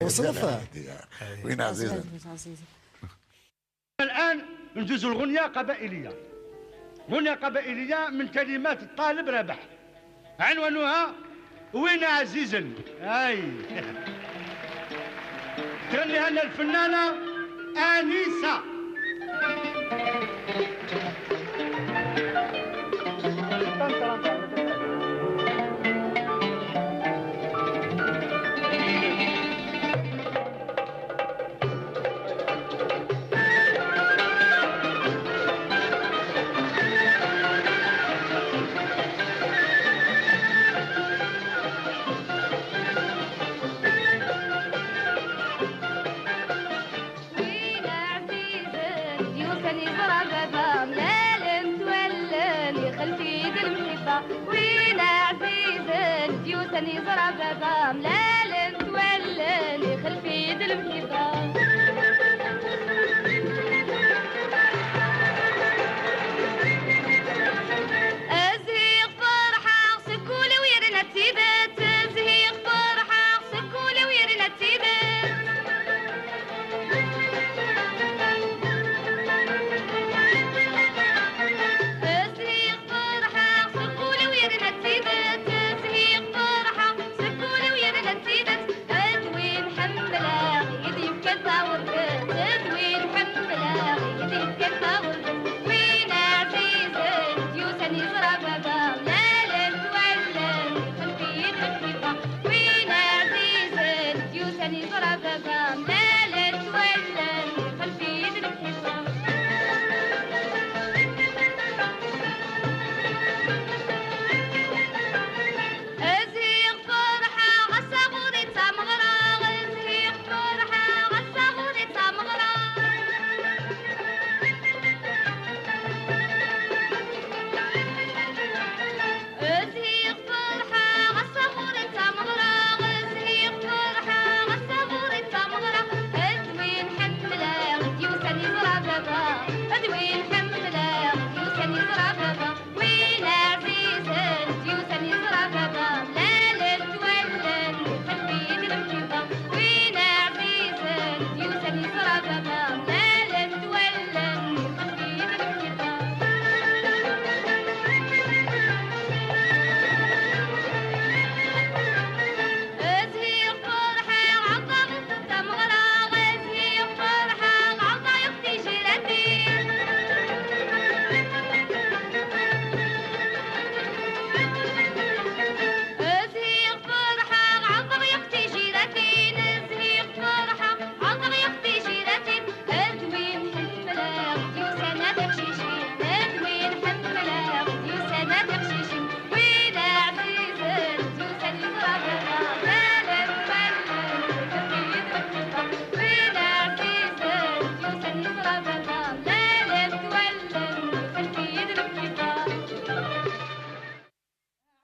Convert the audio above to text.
وصرفها وين عزيزة. الآن ندوز الغنية قبائلية. غنية قبائلية من كلمات الطالب رابح، عنوانها وين عزيزا. اي تغنيها لنا الفنانة أنيسة. وين عزيزا ديوثني زرع بابا ملال تولاني خلف يد المحبة. ازهيق فرحة سكولي ويرنا تسيدات، ازهيق فرحة سكولي ويرنا تسيدات. وين عزيزا ديوثني زرع بابا